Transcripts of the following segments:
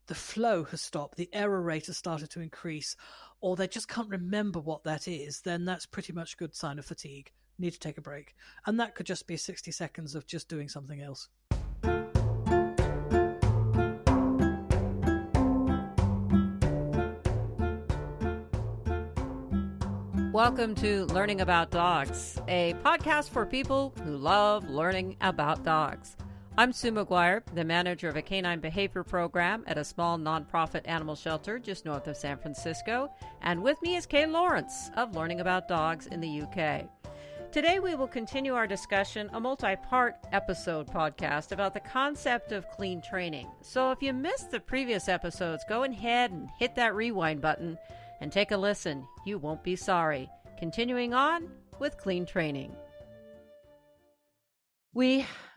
the flow has stopped, the error rate has started to increase, or they just can't remember what that is, then that's pretty much a good sign of fatigue. Need to take a break. And that could just be 60 seconds of just doing something else. Welcome to Learning About Dogs, a podcast for people who love learning about dogs. I'm Sue McGuire, the manager of a canine behavior program at a small nonprofit animal shelter just north of San Francisco, and with me is Kay Laurence of Learning About Dogs in the UK. Today we will continue our discussion, a multi-part episode podcast about the concept of clean training. So if you missed the previous episodes, go ahead and hit that rewind button and take a listen. You won't be sorry. Continuing on with clean training.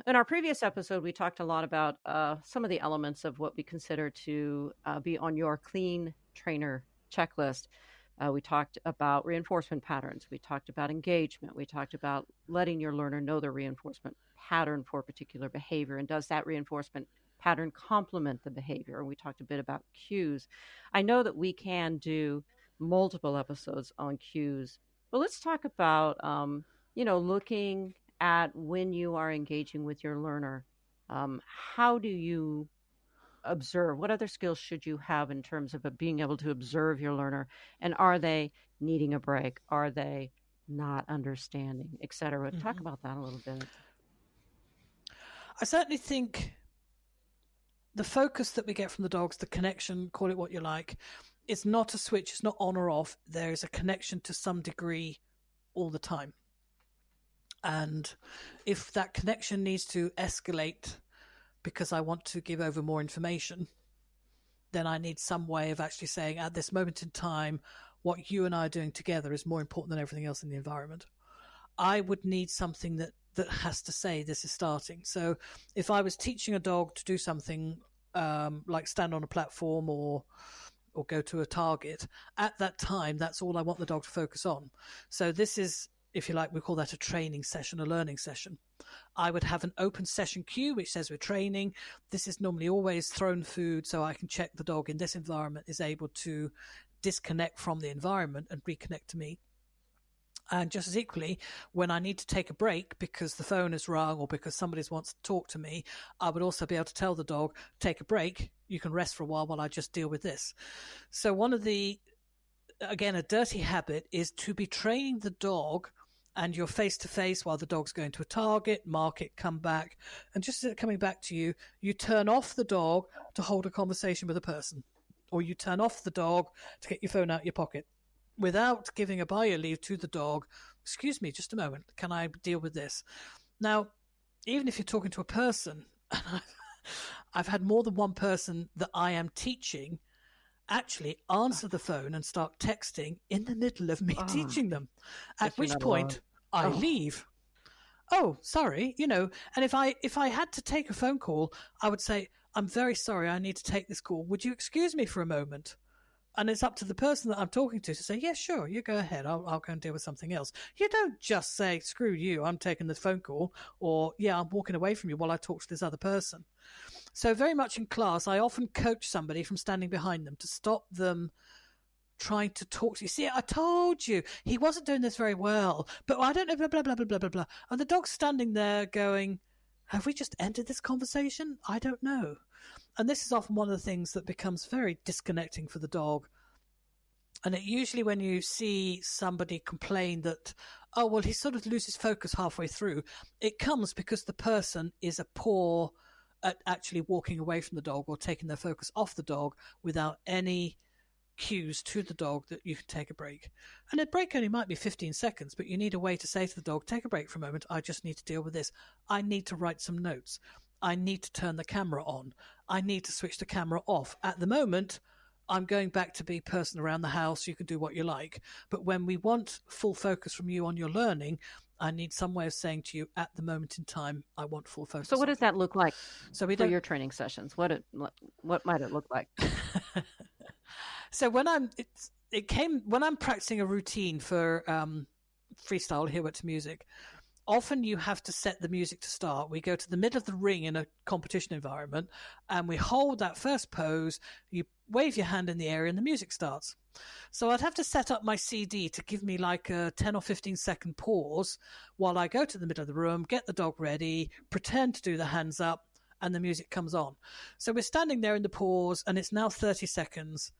In our previous episode, we talked a lot about some of the elements of what we consider to be on your clean trainer checklist. We talked about reinforcement patterns. We talked about engagement. We talked about letting your learner know the reinforcement pattern for a particular behavior. And does that reinforcement pattern complement the behavior? And we talked a bit about cues. I know that we can do multiple episodes on cues, but let's talk about, looking at when you are engaging with your learner. How do you observe? What other skills should you have in terms of being able to observe your learner? And are they needing a break? Are they not understanding, et cetera? Mm-hmm. Talk about that a little bit. I certainly think the focus that we get from the dogs, the connection, call it what you like, it's not a switch, it's not on or off. There is a connection to some degree all the time. And if that connection needs to escalate because I want to give over more information, then I need some way of actually saying, at this moment in time, what you and I are doing together is more important than everything else in the environment. I would need something that has to say this is starting. So if I was teaching a dog to do something like stand on a platform or go to a target, at that time, that's all I want the dog to focus on. So this is, if you like, we call that a training session, a learning session. I would have an open session cue, which says we're training. This is normally always thrown food, so I can check the dog in this environment is able to disconnect from the environment and reconnect to me. And just as equally, when I need to take a break because the phone is rung or because somebody wants to talk to me, I would also be able to tell the dog, take a break. You can rest for a while I just deal with this. So one of the, again, a dirty habit is to be training the dog and you're face-to-face while the dog's going to a target, mark it, come back. And just as it's coming back to you, you turn off the dog to hold a conversation with a person. Or you turn off the dog to get your phone out of your pocket. Without giving a bio leave to the dog, excuse me, just a moment, can I deal with this? Now, even if you're talking to a person, I've had more than one person that I am teaching actually answer the phone and start texting in the middle of me teaching them, at which point I leave. Oh, sorry, and if I had to take a phone call, I would say, I'm very sorry, I need to take this call. Would you excuse me for a moment? And it's up to the person that I'm talking to say, yeah, sure, you go ahead. I'll go and deal with something else. You don't just say, screw you, I'm taking the phone call, or, yeah, I'm walking away from you while I talk to this other person. So very much in class, I often coach somebody from standing behind them to stop them trying to talk to you. See, I told you, he wasn't doing this very well, but I don't know, blah, blah, blah, blah, blah, blah, blah. And the dog's standing there going, have we just ended this conversation? I don't know. And this is often one of the things that becomes very disconnecting for the dog. And it usually when you see somebody complain that, oh, well, he sort of loses focus halfway through, it comes because the person is a poor at actually walking away from the dog or taking their focus off the dog without any cues to the dog that you can take a break. And a break only might be 15 seconds, but you need a way to say to the dog, take a break for a moment. I just need to deal with this. I need to write some notes. I need to turn the camera on. I need to switch the camera off. At the moment, I'm going back to be person around the house. You can do what you like. But when we want full focus from you on your learning, I need some way of saying to you, at the moment in time, I want full focus. So what does that look like for your training sessions? What might it look like? So when I'm practicing a routine for freestyle, Here What's Music, often you have to set the music to start. We go to the middle of the ring in a competition environment and we hold that first pose. You wave your hand in the air and the music starts. So I'd have to set up my CD to give me like a 10 or 15-second pause while I go to the middle of the room, get the dog ready, pretend to do the hands up, and the music comes on. So we're standing there in the pause and it's now 30 seconds.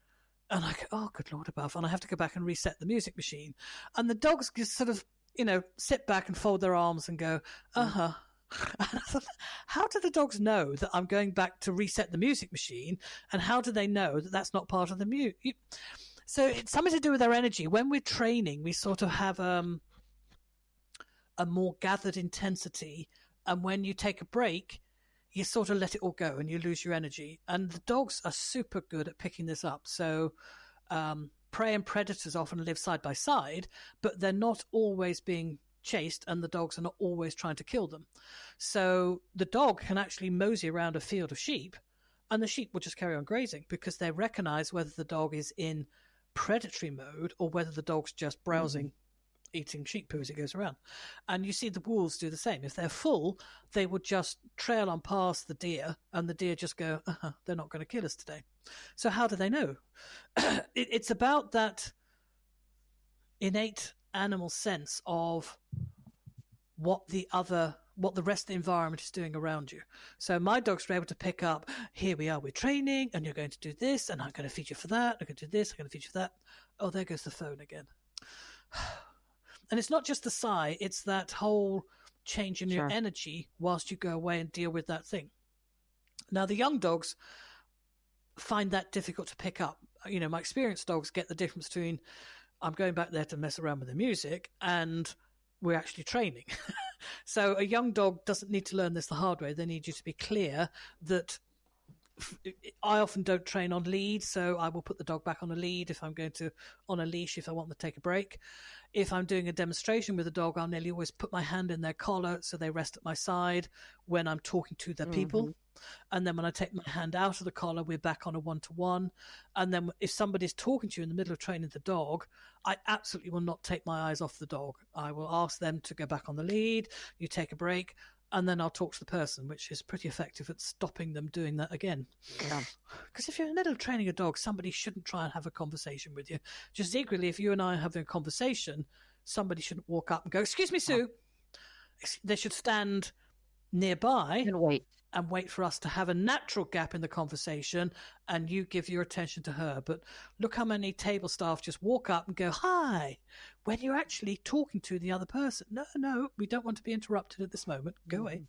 And I go, oh, good Lord above. And I have to go back and reset the music machine. And the dogs just sort of, sit back and fold their arms and go, uh-huh. And I thought, how do the dogs know that I'm going back to reset the music machine? And how do they know that that's not part of the music? So it's something to do with their energy. When we're training, we sort of have a more gathered intensity. And when you take a break, you sort of let it all go and you lose your energy. And the dogs are super good at picking this up. So prey and predators often live side by side, but they're not always being chased and the dogs are not always trying to kill them. So the dog can actually mosey around a field of sheep and the sheep will just carry on grazing because they recognize whether the dog is in predatory mode or whether the dog's just browsing, eating sheep poo as it goes around. And you see the wolves do the same. If they're full, they would just trail on past the deer and the deer just go, they're not going to kill us today. So how do they know? It's about that innate animal sense of what the rest of the environment is doing around you. So my dogs were able to pick up, here we are, we're training, and you're going to do this, and I'm going to feed you for that, I'm going to do this, I'm going to feed you for that. Oh, there goes the phone again. And it's not just the sigh, it's that whole change in your energy whilst you go away and deal with that thing. Now, the young dogs find that difficult to pick up. My experienced dogs get the difference between I'm going back there to mess around with the music and we're actually training. So a young dog doesn't need to learn this the hard way. They need you to be clear that I often don't train on lead, so I will put the dog back on a lead if I'm going to on a leash if I want them to take a break. If I'm doing a demonstration with a dog, I'll nearly always put my hand in their collar so they rest at my side when I'm talking to their people. And then when I take my hand out of the collar, we're back on a one-to-one. And then if somebody's talking to you in the middle of training the dog, I absolutely will not take my eyes off the dog. I will ask them to go back on the lead, you take a break, and then I'll talk to the person, which is pretty effective at stopping them doing that again. Because if you're in the middle of training a dog, somebody shouldn't try and have a conversation with you. Just equally, if you and I are having a conversation, somebody shouldn't walk up and go, excuse me, Sue. They should stand nearby and wait for us to have a natural gap in the conversation and you give your attention to her. But look how many table staff just walk up and go, hi, when you're actually talking to the other person. No, we don't want to be interrupted at this moment. Go away.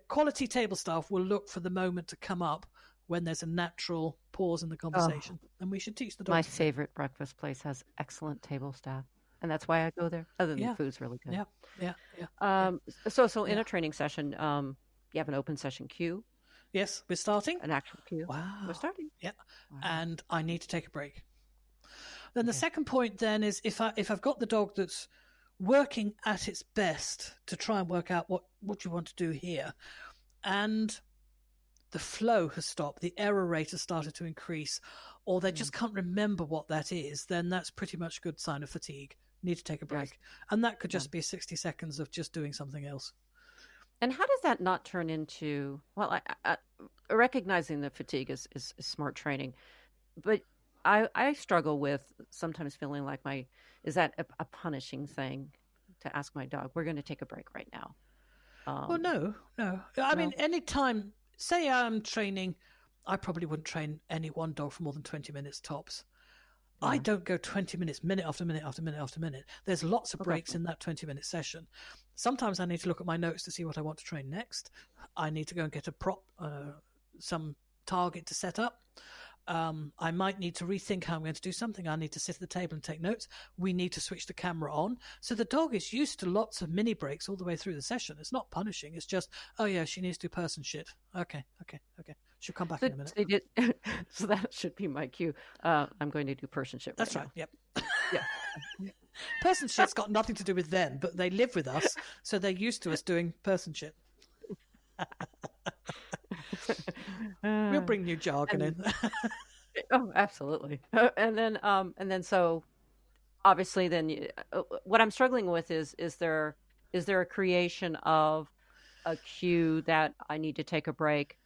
Quality table staff will look for the moment to come up when there's a natural pause in the conversation. And we should teach the dogs. My favorite breakfast place has excellent table staff. And that's why I go there. Other than the food's really good. Yeah. So in a training session, you have an open session queue. Yes, we're starting. An actual queue. Wow. We're starting. Yeah. Wow. And I need to take a break. Then the second point then is if I've got the dog that's working at its best to try and work out what you want to do here, and the flow has stopped, the error rate has started to increase, or they just can't remember what that is, then that's pretty much a good sign of fatigue. Need to take a break. Yes. And that could just be 60 seconds of just doing something else. And how does that not turn into, I recognizing that fatigue is smart training, but I struggle with sometimes feeling like is that a punishing thing to ask my dog, we're going to take a break right now? Well, no. I mean, anytime, say I'm training, I probably wouldn't train any one dog for more than 20 minutes tops. I don't go 20 minutes, minute after minute after minute after minute. There's lots of breaks in that 20-minute session. Sometimes I need to look at my notes to see what I want to train next. I need to go and get a prop, some target to set up. I might need to rethink how I'm going to do something. I need to sit at the table and take notes. We need to switch the camera on. So the dog is used to lots of mini breaks all the way through the session. It's not punishing. It's just, oh yeah, she needs to do person shit. Okay. She'll come back in a minute. So that should be my cue. I'm going to do person shit. That's right. Now. Yep. Yeah. Person shit's got nothing to do with them, but they live with us, so they're used to us doing person shit. We'll bring new jargon in. Oh, absolutely. And then so obviously, then what I'm struggling with is there a creation of a cue that I need to take a break?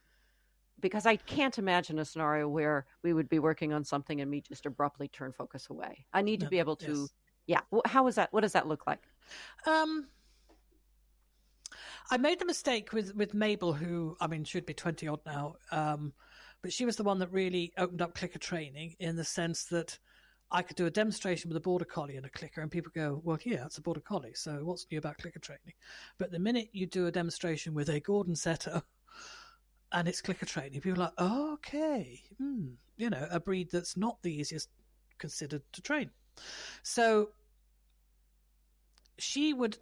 Because I can't imagine a scenario where we would be working on something and me just abruptly turn focus away. I need to No, be able to, yes. yeah. How is that? What does that look like? I made the mistake with Mabel, who, I mean, should be 20 odd now, but she was the one that really opened up clicker training in the sense that I could do a demonstration with a border collie and a clicker, and people go, well, yeah, it's a border collie, so what's new about clicker training? But the minute you do a demonstration with a Gordon setter and it's clicker training, people are like, oh, okay, you know, a breed that's not the easiest considered to train. So she would...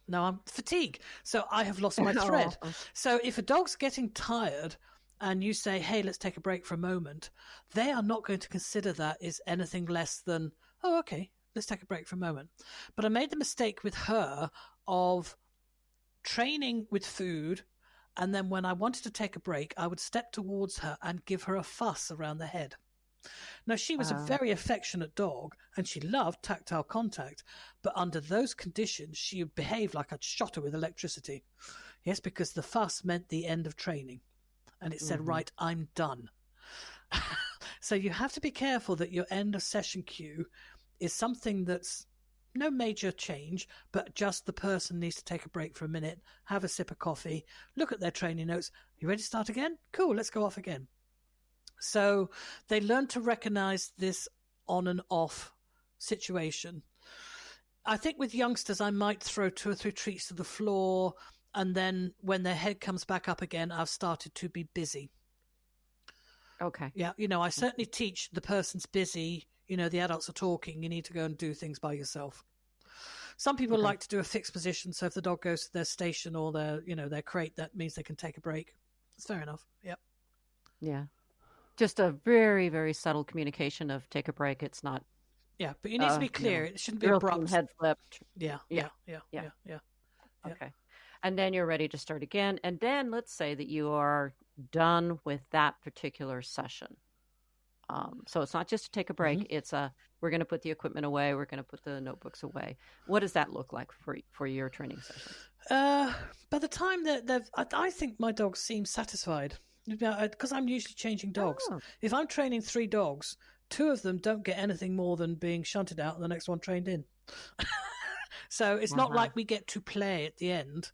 now I'm fatigued. So I have lost my thread. So if a dog's getting tired and you say, hey, let's take a break for a moment, they are not going to consider that as anything less than, oh, okay, let's take a break for a moment. But I made the mistake with her of training with food. And then when I wanted to take a break, I would step towards her and give her a fuss around the head. Now, she was a very affectionate dog and she loved tactile contact, but under those conditions, she would behave like I'd shot her with electricity. Yes, because the fuss meant the end of training. And it said, right, I'm done. So you have to be careful that your end of session cue is something that's no major change, but just the person needs to take a break for a minute, have a sip of coffee, look at their training notes. You ready to start again? Cool, let's go off again. So they learn to recognize this on and off situation. I think with youngsters, I might throw 2 or 3 treats to the floor, and then when their head comes back up again, I've started to be busy. Okay. Yeah, you know, I certainly teach the person's busy. You know, the adults are talking. You need to go and do things by yourself. Some people like to do a fixed position. So if the dog goes to their station or their crate, that means they can take a break. It's fair enough. Yep. Yeah. Just a very, very subtle communication of take a break. It's not. Yeah, but you need to be clear. It shouldn't be abrupt. Head flipped. Yeah. Okay. And then you're ready to start again. And then let's say that you are done with that particular session. So it's not just to take a break. It's we're going to put the equipment away. We're going to put the notebooks away. What does that look like for your training session? By the time that I think my dogs seem satisfied. Because I'm usually changing dogs. Oh. If I'm training 3 dogs, 2 of them don't get anything more than being shunted out and the next one trained in. So it's not like we get to play at the end.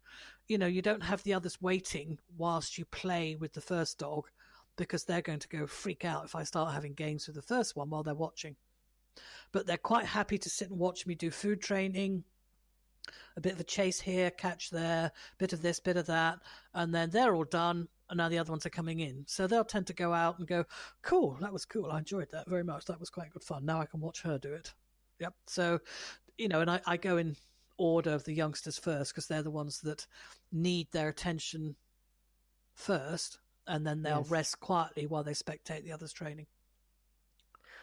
You know, you don't have the others waiting whilst you play with the first dog, because they're going to go freak out if I start having games with the first one while they're watching. But they're quite happy to sit and watch me do food training, a bit of a chase here, catch there, bit of this, bit of that, and then they're all done. And now the other ones are coming in. So they'll tend to go out and go, cool, that was cool. I enjoyed that very much. That was quite good fun. Now I can watch her do it. Yep. So, you know, and I go in order of the youngsters first because they're the ones that need their attention first. And then they'll rest quietly while they spectate the others training.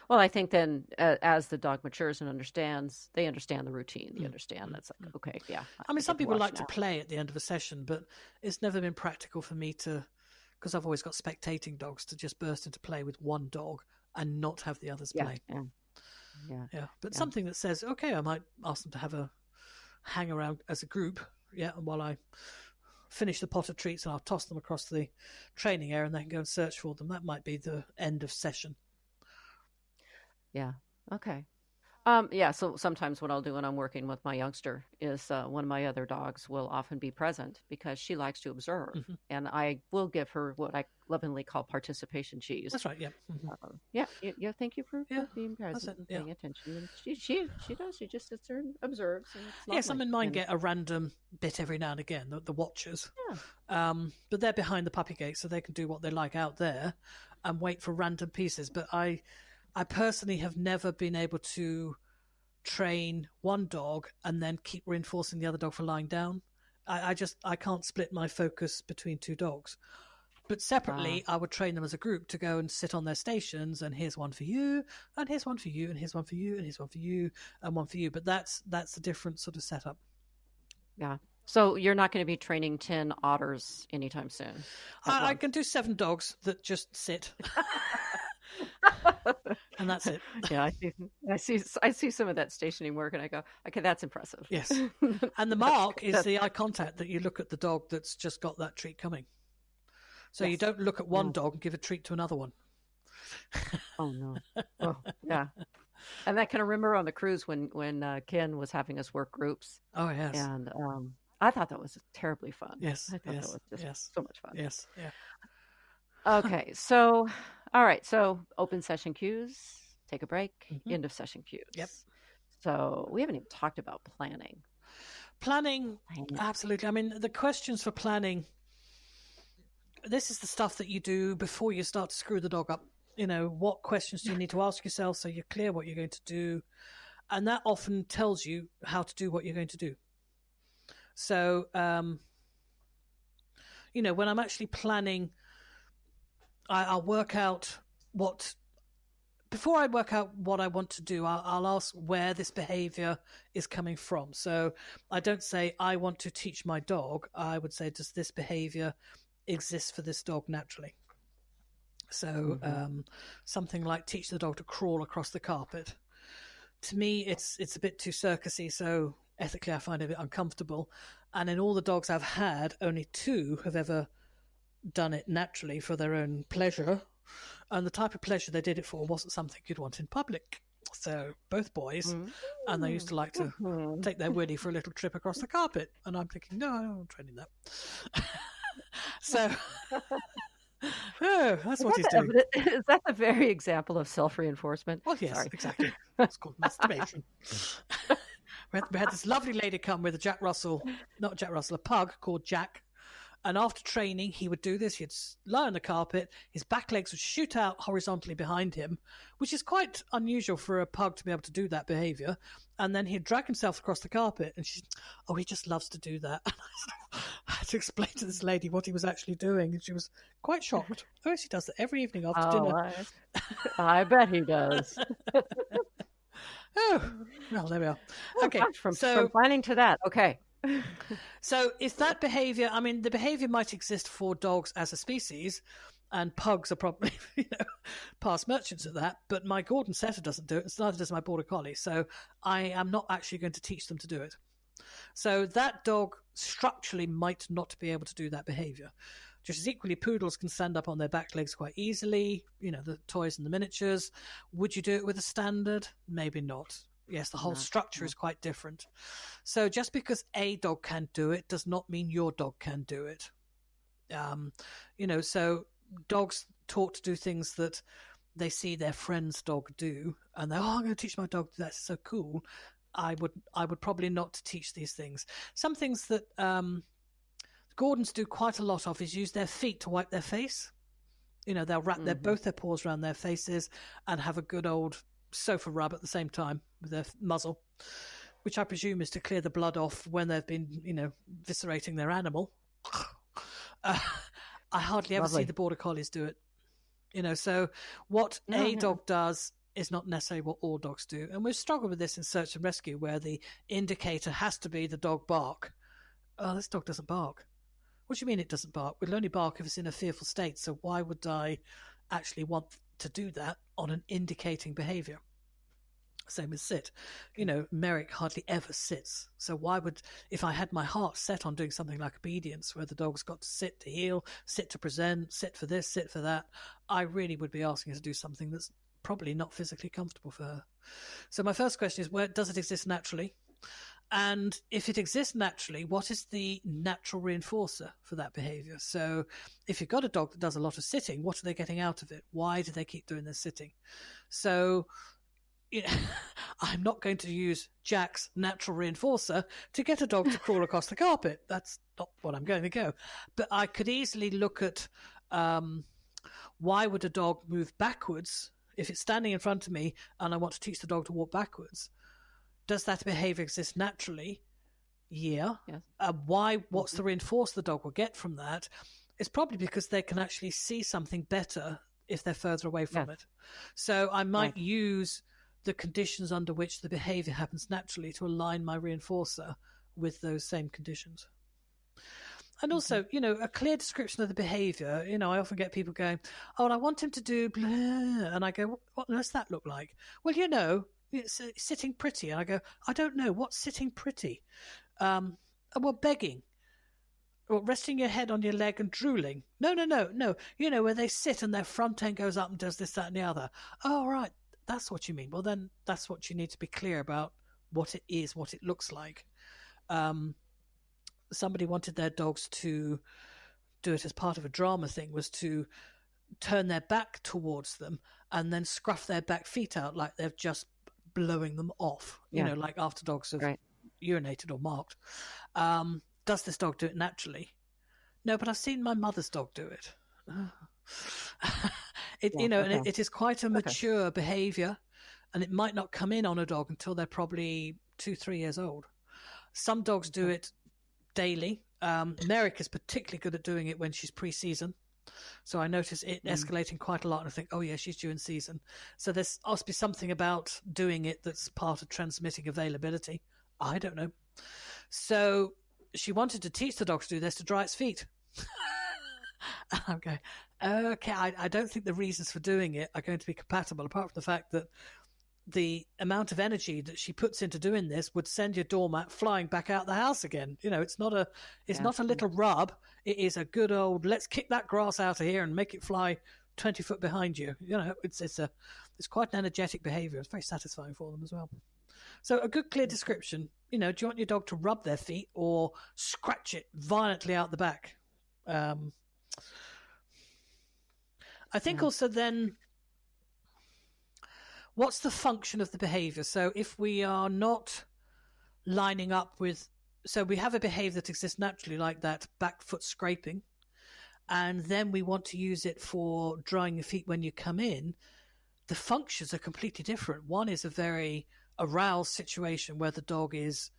Well, I think then as the dog matures and understands, they understand the routine. They understand that's like, okay, yeah. I mean, some people like to play at the end of a session, but it's never been practical for me to, because I've always got spectating dogs, to just burst into play with one dog and not have the others play. Yeah. But something that says, okay, I might ask them to have a hang around as a group, and while I finish the pot of treats and I'll toss them across the training area and they can go and search for them. That might be the end of session. Yeah. Okay. So sometimes what I'll do when I'm working with my youngster is one of my other dogs will often be present because she likes to observe, and I will give her what I lovingly call participation cheese. That's right. Yeah. Yeah. Thank you for being present, and paying attention. And she does. She just sits there and observes. And some in mine get a random bit every now and again. The watchers. Yeah. But they're behind the puppy gate, so they can do what they like out there, and wait for random pieces. But I personally have never been able to train one dog and then keep reinforcing the other dog for lying down. I can't split my focus between 2 dogs. But separately, I would train them as a group to go and sit on their stations, and here's one for you, and here's one for you, and here's one for you, and here's one for you, and one for you. But that's a different sort of setup. Yeah. So you're not going to be training 10 otters anytime soon? I can do 7 dogs that just sit. And that's it. Yeah, I see some of that stationing work, and I go, okay, that's impressive. Yes. And the mark is the eye contact, that you look at the dog that's just got that treat coming. So you don't look at one dog and give a treat to another one. Oh no. Oh yeah. And that kind of remember on the cruise when Ken was having us work groups. Oh yes. And I thought that was terribly fun. Yes. I thought that was just so much fun. Yes. Yeah. Okay. So all right. So open session cues, take a break, end of session cues. Yep. So we haven't even talked about planning. Planning, absolutely. I mean, the questions for planning, this is the stuff that you do before you start to screw the dog up. You know, what questions do you need to ask yourself so you're clear what you're going to do? And that often tells you how to do what you're going to do. So, you know, when I'm actually planning, I'll work out before I work out what I want to do, I'll ask where this behavior is coming from. So I don't say, I want to teach my dog. I would say, does this behavior exist for this dog naturally? So something like teach the dog to crawl across the carpet. To me, it's a bit too circusy, so ethically I find it a bit uncomfortable. And in all the dogs I've had, only 2 have ever done it naturally for their own pleasure. And the type of pleasure they did it for wasn't something you'd want in public. So both boys, and they used to like to take their Willie for a little trip across the carpet. And I'm thinking, no, I'm training that. So, that's what he's doing. Is that the very example of self-reinforcement? Well, yes, exactly. It's called masturbation. We had this lovely lady come with a pug called Jack. And after training, he would do this. He'd lie on the carpet. His back legs would shoot out horizontally behind him, which is quite unusual for a pug to be able to do that behavior. And then he'd drag himself across the carpet. And he just loves to do that. And I had to explain to this lady what he was actually doing. And she was quite shocked. Oh, yes, he does that every evening after dinner. I bet he does. Oh, well, there we are. Okay, gosh, from planning to that. Okay. So if that behavior, I mean, the behavior might exist for dogs as a species, and pugs are probably, past merchants of that, but my Gordon Setter doesn't do it, and neither does my Border Collie, so I am not actually going to teach them to do it. So that dog structurally might not be able to do that behavior. Just as equally, poodles can stand up on their back legs quite easily, the toys and the miniatures. Would you do it with a standard? Maybe not. Yes, the whole structure is quite different. So just because a dog can do it does not mean your dog can do it. So dogs taught to do things that they see their friend's dog do, and they're, I'm going to teach my dog that's so cool. I would probably not teach these things. Some things that Gordons do quite a lot of is use their feet to wipe their face. They'll wrap both their paws around their faces and have a good old sofa rub at the same time with their muzzle, which I presume is to clear the blood off when they've been, viscerating their animal. I hardly ever see the Border Collies do it. So what a dog does is not necessarily what all dogs do. And we've struggled with this in search and rescue, where the indicator has to be the dog bark. Oh, this dog doesn't bark. What do you mean it doesn't bark? It'll only bark if it's in a fearful state. So why would I actually want to do that on an indicating behavior? Same as sit. Merrick hardly ever sits. So why would, if I had my heart set on doing something like obedience, where the dog's got to sit to heel, sit to present, sit for this, sit for that, I really would be asking her to do something that's probably not physically comfortable for her. So my first question is, where does it exist naturally? And if it exists naturally, what is the natural reinforcer for that behavior? So if you've got a dog that does a lot of sitting, what are they getting out of it? Why do they keep doing their sitting? So I'm not going to use Jack's natural reinforcer to get a dog to crawl across the carpet. That's not what I'm going to go. But I could easily look at why would a dog move backwards if it's standing in front of me and I want to teach the dog to walk backwards. Does that behavior exist naturally? Yeah. Yes. What's the reinforce the dog will get from that? It's probably because they can actually see something better if they're further away from it. So I might use the conditions under which the behavior happens naturally to align my reinforcer with those same conditions. And also, a clear description of the behaviour. I often get people going, "Oh, and I want him to do blah," and I go, "What does that look like?" Well, it's sitting pretty, and I go, "I don't know what's sitting pretty." Well, begging, or resting your head on your leg and drooling. No. Where they sit and their front end goes up and does this, that, and the other. Oh, right, that's what you mean. Well, then that's what you need to be clear about. What it is, what it looks like. Somebody wanted their dogs to do it as part of a drama thing, was to turn their back towards them and then scruff their back feet out like they're just blowing them off, like after dogs have urinated or marked. Does this dog do it naturally? No, but I've seen my mother's dog do it. And it is quite a mature behaviour, and it might not come in on a dog until they're probably 2-3 years old. Some dogs do it daily. Merrick is particularly good at doing it when she's pre-season. So I notice it escalating quite a lot, and I think, oh yeah, she's due in season. So there's must be something about doing it that's part of transmitting availability. I don't know. So she wanted to teach the dog to do this, to dry its feet. I'm going, okay, I don't think the reasons for doing it are going to be compatible, apart from the fact that the amount of energy that she puts into doing this would send your doormat flying back out the house again. It's not a little rub. It is a good old, let's kick that grass out of here and make it fly 20 foot behind you. It's quite an energetic behavior. It's very satisfying for them as well. So a good, clear description. Do you want your dog to rub their feet or scratch it violently out the back? I think also then, what's the function of the behavior? So if we are not lining up with, so we have a behavior that exists naturally, like that back foot scraping, and then we want to use it for drying your feet when you come in, the functions are completely different. One is a very aroused situation where the dog is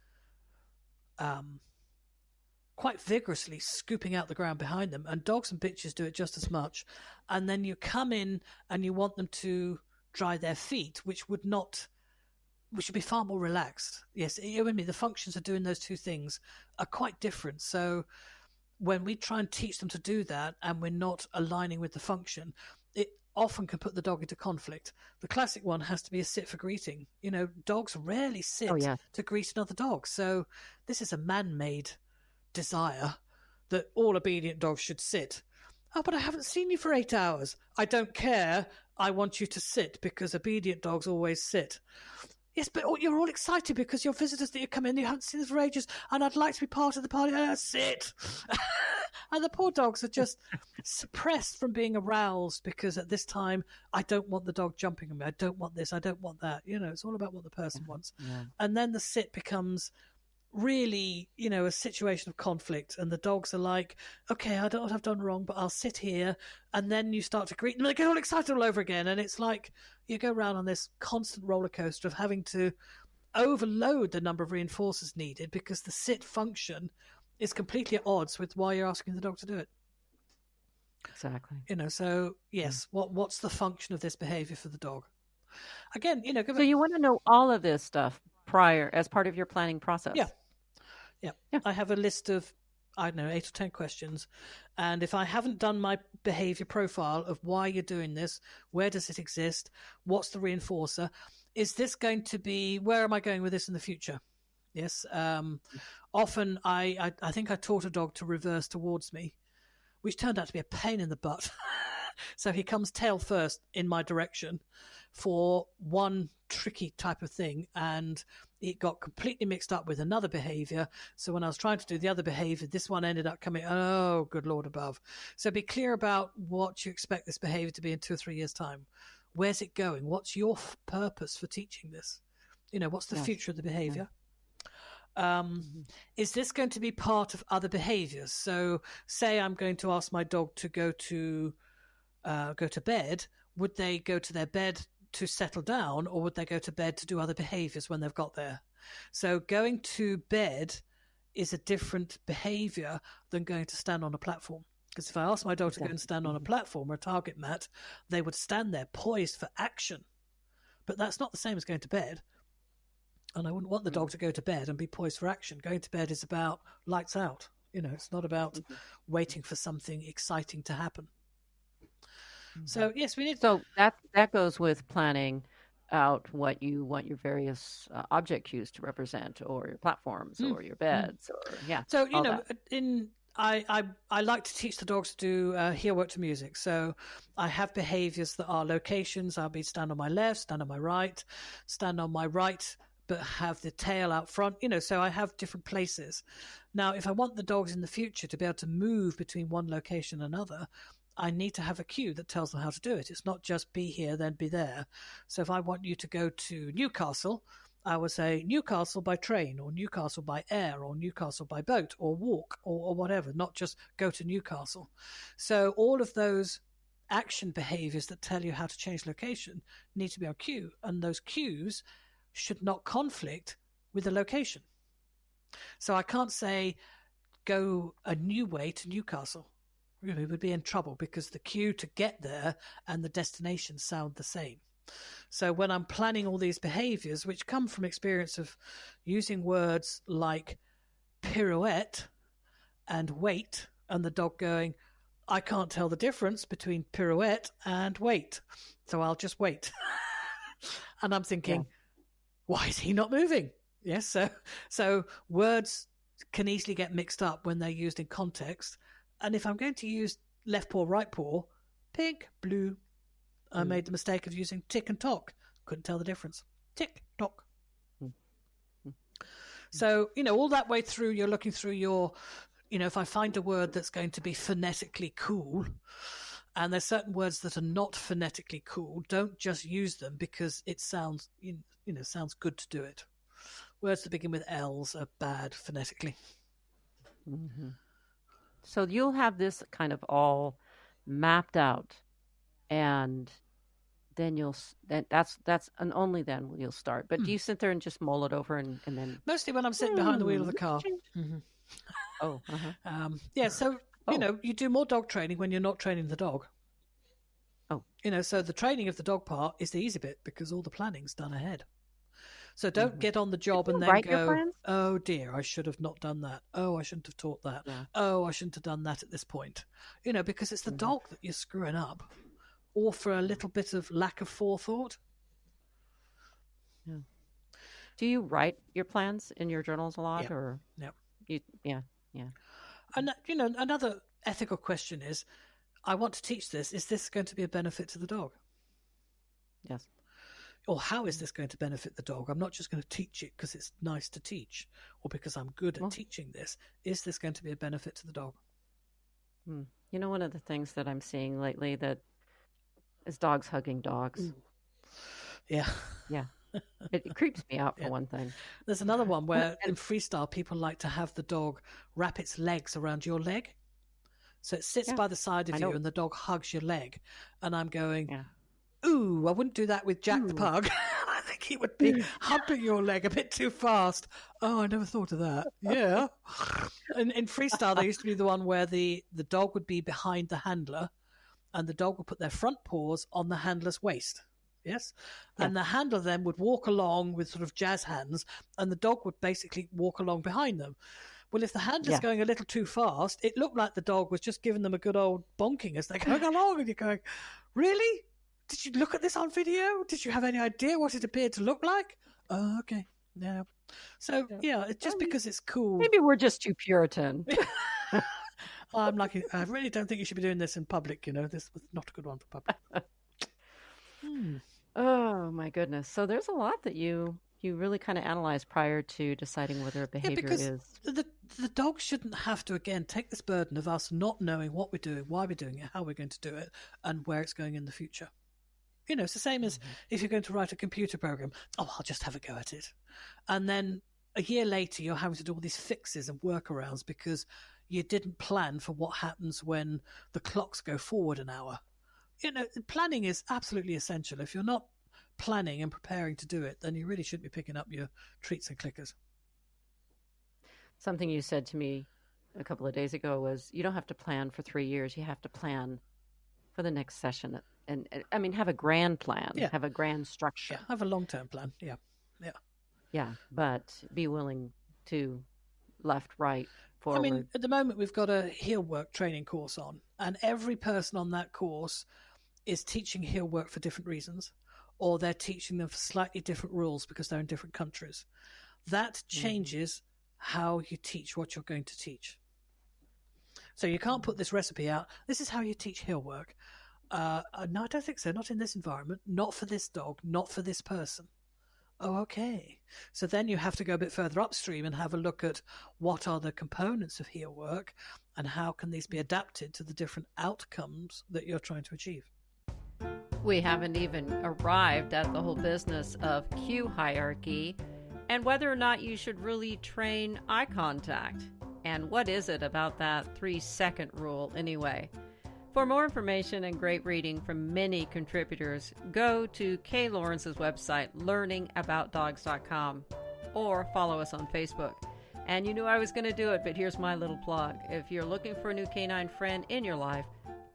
quite vigorously scooping out the ground behind them, and dogs and bitches do it just as much. And then you come in and you want them to dry their feet, which would be far more relaxed. Yes, the functions of doing those two things are quite different. So when we try and teach them to do that and we're not aligning with the function, it often can put the dog into conflict. The classic one has to be a sit for greeting. Dogs rarely sit to greet another dog. So this is a man-made desire that all obedient dogs should sit. Oh, but I haven't seen you for 8 hours. I don't care. I want you to sit because obedient dogs always sit. Yes, but you're all excited because your visitors that you come in, you haven't seen them for ages, and I'd like to be part of the party. Sit. And the poor dogs are just suppressed from being aroused because at this time, I don't want the dog jumping on me. I don't want this. I don't want that. It's all about what the person wants. Yeah. And then the sit becomes really, a situation of conflict, and the dogs are like, okay, I don't know what I've done wrong, but I'll sit here. And then you start to greet and they get all excited all over again, and it's like you go around on this constant roller coaster of having to overload the number of reinforcers needed because the sit function is completely at odds with why you're asking the dog to do it. Exactly. So yes, what's the function of this behavior for the dog? Again, so you want to know all of this stuff prior as part of your planning process. Yeah. I have a list of, I don't know, 8 or 10 questions. And if I haven't done my behavior profile of why you're doing this, where does it exist? What's the reinforcer? Is this going to be, where am I going with this in the future? Yes. Often I think I taught a dog to reverse towards me, which turned out to be a pain in the butt. So he comes tail first in my direction for one tricky type of thing, and it got completely mixed up with another behavior. So when I was trying to do the other behavior, this one ended up coming, oh, good Lord above. So be clear about what you expect this behavior to be in 2 or 3 years' time. Where's it going? What's your purpose for teaching this? What's the future of the behavior? Is this going to be part of other behaviors? So say I'm going to ask my dog to go to bed. Would they go to their bed to settle down, or would they go to bed to do other behaviors when they've got there? So going to bed is a different behavior than going to stand on a platform. Because if I ask my dog to go and stand on a platform or a target mat, they would stand there poised for action. But that's not the same as going to bed. And I wouldn't want the dog to go to bed and be poised for action. Going to bed is about lights out. It's not about waiting for something exciting to happen. So yes, we need. So that goes with planning out what you want your various object cues to represent, or your platforms, or your beds, or So all that. I like to teach the dogs to do heel work to music. So I have behaviors that are locations. I'll be stand on my left, stand on my right, stand on my right, but have the tail out front. So I have different places. Now, if I want the dogs in the future to be able to move between one location and another, I need to have a cue that tells them how to do it. It's not just be here, then be there. So if I want you to go to Newcastle, I would say Newcastle by train, or Newcastle by air, or Newcastle by boat, or walk, or whatever, not just go to Newcastle. So all of those action behaviors that tell you how to change location need to be on cue, and those cues should not conflict with the location. So I can't say go a new way to Newcastle. We would be in trouble because the cue to get there and the destination sound the same. So when I'm planning all these behaviors, which come from experience of using words like pirouette and wait, and the dog going, I can't tell the difference between pirouette and wait, so I'll just wait. And I'm thinking, why is he not moving? Yes, so words can easily get mixed up when they're used in context. And if I'm going to use left paw, right paw, pink, blue, I made the mistake of using tick and tock. Couldn't tell the difference. Tick, tock. So, all that way through, you're looking through your, if I find a word that's going to be phonetically cool, and there's certain words that are not phonetically cool, don't just use them because it sounds, sounds good to do it. Words that begin with L's are bad phonetically. Mm-hmm. So you'll have this kind of all mapped out, and then that's and only then will you'll start. But do you sit there and just mull it over and then? Mostly when I'm sitting behind the wheel of the car. Oh, So you do more dog training when you're not training the dog. Oh, so the training of the dog part is the easy bit because all the planning's done ahead. So don't get on the job and then go, oh dear, I should have not done that. Oh, I shouldn't have taught that. Yeah. Oh, I shouldn't have done that at this point. Because it's the dog that you're screwing up, or for a little bit of lack of forethought. Yeah. Do you write your plans in your journals a lot, or? Yeah. And another ethical question is, I want to teach this. Is this going to be a benefit to the dog? Yes. Or how is this going to benefit the dog? I'm not just going to teach it because it's nice to teach or because I'm good at teaching this. Is this going to be a benefit to the dog? One of the things that I'm seeing lately that is dogs hugging dogs. Ooh. Yeah. Yeah. It creeps me out for one thing. There's another one where in freestyle, people like to have the dog wrap its legs around your leg. So it sits by the side of you and the dog hugs your leg. And I'm going... Ooh, I wouldn't do that with Jack the pug. I think he would be humping your leg a bit too fast. Oh, I never thought of that. Yeah. In freestyle, there used to be the one where the dog would be behind the handler and the dog would put their front paws on the handler's waist. Yes. Yeah. And the handler then would walk along with sort of jazz hands and the dog would basically walk along behind them. Well, if the handler's going a little too fast, it looked like the dog was just giving them a good old bonking as they're going along. And you're going, really? Did you look at this on video? Did you have any idea what it appeared to look like? Oh, okay. Yeah. So, it's just because it's cool. Maybe we're just too Puritan. I'm lucky. I really don't think you should be doing this in public. This was not a good one for public. Oh, my goodness. So there's a lot that you really kind of analyze prior to deciding whether a behavior is... The dog shouldn't have to, again, take this burden of us not knowing what we're doing, why we're doing it, how we're going to do it, and where it's going in the future. It's the same as if you're going to write a computer program. Oh, I'll just have a go at it. And then a year later, you're having to do all these fixes and workarounds because you didn't plan for what happens when the clocks go forward an hour. Planning is absolutely essential. If you're not planning and preparing to do it, then you really shouldn't be picking up your treats and clickers. Something you said to me a couple of days ago was, you don't have to plan for 3 years. You have to plan for the next session. And I mean, have a grand plan, have a grand structure. Yeah, have a long-term plan. Yeah. Yeah, but be willing to left, right, forward? I mean, at the moment, we've got a heel work training course on, and every person on that course is teaching heel work for different reasons, or they're teaching them for slightly different rules because they're in different countries. That changes how you teach what you're going to teach. So you can't put this recipe out. This is how you teach heel work. No, I don't think so. Not in this environment. Not for this dog. Not for this person. Oh, okay. So then you have to go a bit further upstream and have a look at what are the components of heel work and how can these be adapted to the different outcomes that you're trying to achieve. We haven't even arrived at the whole business of cue hierarchy and whether or not you should really train eye contact. And what is it about that 3-second rule anyway? For more information and great reading from many contributors, go to Kay Lawrence's website, learningaboutdogs.com, or follow us on Facebook. And you knew I was going to do it, but here's my little plug. If you're looking for a new canine friend in your life,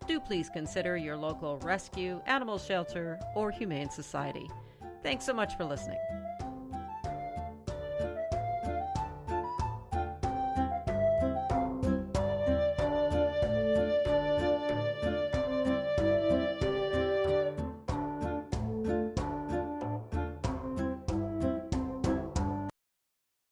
do please consider your local rescue, animal shelter, or humane society. Thanks so much for listening.